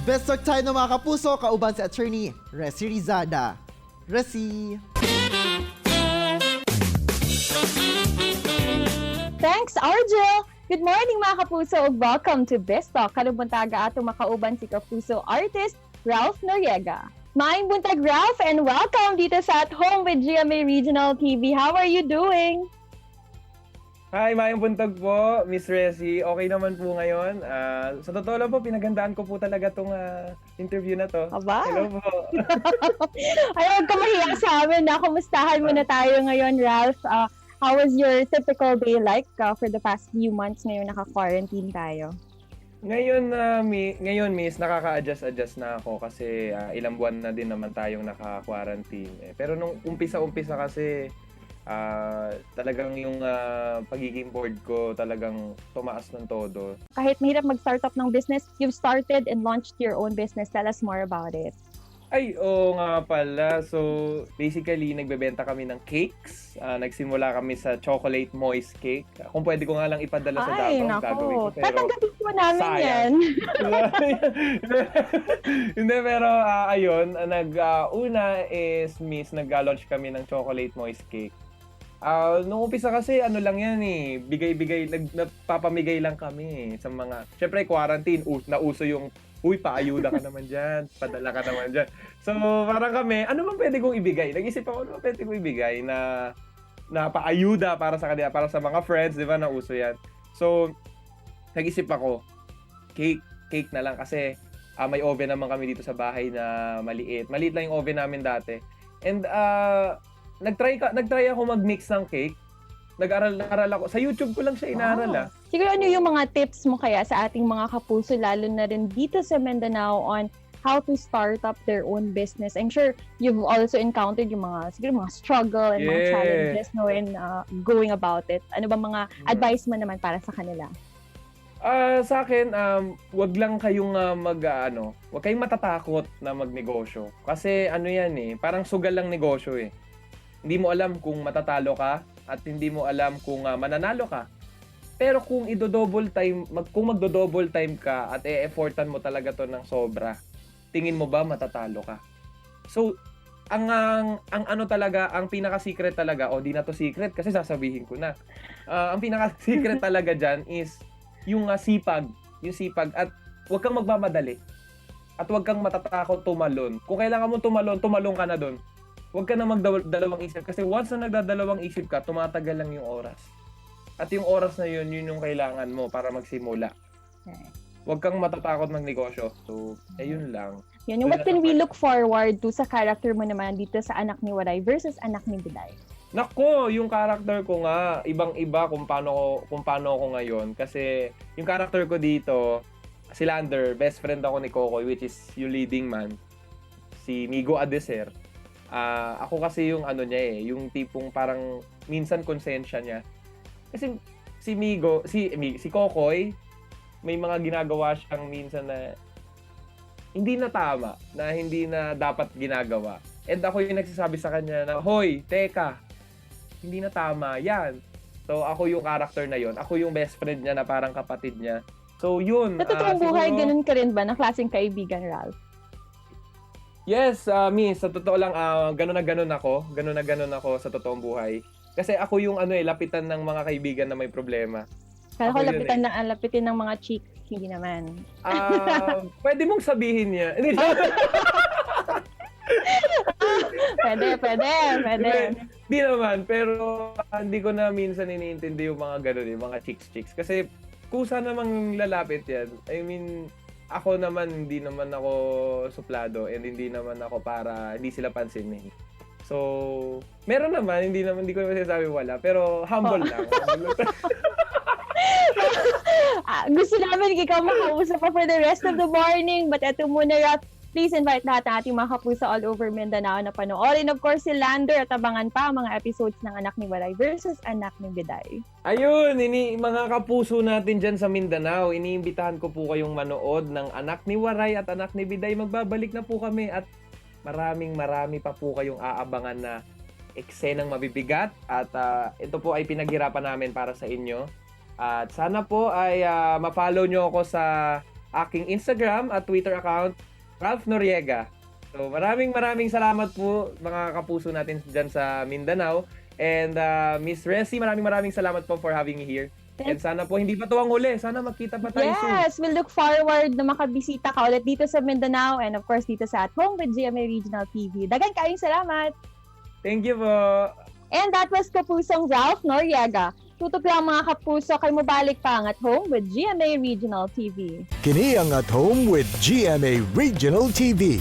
Best talk tayo ng mga kapuso, kauban si Attorney Resi Rizada. Resi! Thanks, Argel! Good morning mga kapuso ug welcome to Best Talk. Kalubuntaga atong makauban si kapuso artist Ralph Noriega. Maayong buntag Ralph and welcome dito sa At Home with GMA Regional TV. How are you doing? Hi, mayong buntag po, Miss Resi. Okay naman po ngayon. Sa totoo lang po, pinagandaan ko po talaga itong interview na to. Aba? Hello po. Ay, huwag ka mahiya sa amin na kumustahan muna tayo ngayon, Ralph. How was your typical day like for the past few months ngayon naka-quarantine tayo? Ngayon, Miss, nakaka-adjust na ako kasi ilang buwan na din naman tayong naka-quarantine. Pero nung umpisa kasi, talagang yung pagiging board ko talagang tumaas ng todo. Kahit mahirap mag-start up ng business, you've started and launched your own business. Tell us more about it. Ay, oo nga pala. So, basically, nagbebenta kami ng cakes. Nagsimula kami sa chocolate moist cake. Kung pwede ko nga lang ipadala sa Ay, Davao, gagawin ko. nako. Tatanggapin po namin yan. Hindi, pero ayun, una is, Miss, nag-launch kami ng chocolate moist cake. Nung umpisa kasi, ano lang yan eh, bigay-bigay, nagpapamigay lang kami sa mga, syempre quarantine, nauso yung, uy, paayuda ka naman dyan, padala ka naman dyan. So, parang kami, ano man pwede kong ibigay? Nag-isip ako, ano man pwede kong ibigay na paayuda para sa kanila, para sa mga friends, di ba, nauso yan. So, nag-isip ako, cake na lang kasi may oven naman kami dito sa bahay na maliit. Maliit lang yung oven namin dati. And, nagtry ako mag-mix ng cake. Nag-aral ako. Sa YouTube ko lang siya inaral. Siguro ano yung mga tips mo kaya sa ating mga kapuso, lalo na rin dito sa Mindanao on how to start up their own business? I'm sure you've also encountered yung mga struggle and mga challenges in going about it. Ano ba mga advice mo naman para sa kanila? Sa akin, wag lang kayong wag kayong matatakot na magnegosyo. Kasi ano yan eh, parang sugal lang negosyo eh. Hindi mo alam kung matatalo ka at hindi mo alam kung mananalo ka. Pero kung kung magdo-double time ka at e-effortan mo talaga to ng sobra, tingin mo ba matatalo ka? So, ang ano talaga, ang pinaka-secret talaga, di na to secret kasi sasabihin ko na. Ang pinaka-secret talaga dyan is yung sipag. Yung sipag at huwag kang magmamadali. At huwag kang matatakot tumalon. Kung kailangan mo tumalon ka na doon. Huwag ka na magdalawang isip kasi once na nagdadalawang isip ka, tumatagal lang yung oras. At yung oras na yun yung kailangan mo para magsimula. Huwag kang matatakot magnegosyo. So, ayun lang. Yun, what can we look forward to sa character mo naman dito sa Anak ni Waray versus Anak ni Biday? Nako, yung character ko nga, ibang-iba kung paano ako ngayon. Kasi yung character ko dito, si Lander, best friend ako ni Kokoy, which is yung leading man. Si Migo Adeser. Ako kasi yung niya yung tipong parang minsan konsensya niya. Kasi si Kokoy, may mga ginagawa siyang minsan na hindi na tama, na hindi na dapat ginagawa. And ako yung nagsasabi sa kanya na, hoy, teka, hindi na tama yan. So ako yung character na yon. Ako yung best friend niya na parang kapatid niya. So yun. Sa totoong buhay, ganun ka rin ba na klaseng kaibigan, Ralph? Yes, Miss, sa totoo lang, ganun na ganun ako sa totoong buhay. Kasi ako yung lapitan ng mga kaibigan na may problema. Kaya ko lapitin ng mga chicks, hindi naman. Pwede mong sabihin niya. Pwede. Di naman, pero hindi ko na minsan iniintindi yung mga ganun, yung mga chicks. Kasi kusa namang lalapit yan. I mean, ako naman, hindi naman ako suplado and hindi naman ako para hindi sila pansinin. So, meron naman, hindi ko naman sinasabi wala, pero humble lang. Gusto namin ikaw makausap pa for the rest of the morning, but eto muna, Ralph, please invite lahat ng ating mga kapuso all over Mindanao na panoorin. Of course, si Lander at abangan pa ang mga episodes ng Anak ni Waray versus Anak ni Biday. Ayun, mga kapuso natin dyan sa Mindanao, iniimbitahan ko po kayong manood ng Anak ni Waray at Anak ni Biday. Magbabalik na po kami at marami pa po kayong aabangan na eksenang mabibigat at ito po ay pinaghirapan namin para sa inyo. At sana po ay ma-follow nyo ako sa aking Instagram at Twitter account, Ralph Noriega. So maraming salamat po mga kapuso natin dyan sa Mindanao. And Miss Resi, maraming salamat po for having me here. And sana po hindi pa to ang huli. Sana magkita pa tayo soon. Yes, we'll look forward na makabisita ka ulit dito sa Mindanao and of course dito sa At Home with GMA Regional TV. Dagan kayong salamat! Thank you po! And that was Kapusong Ralph Noriega. Tutok lang mga kapuso, kayo mabalik pa ang At Home with GMA Regional TV. Kini ang At Home with GMA Regional TV.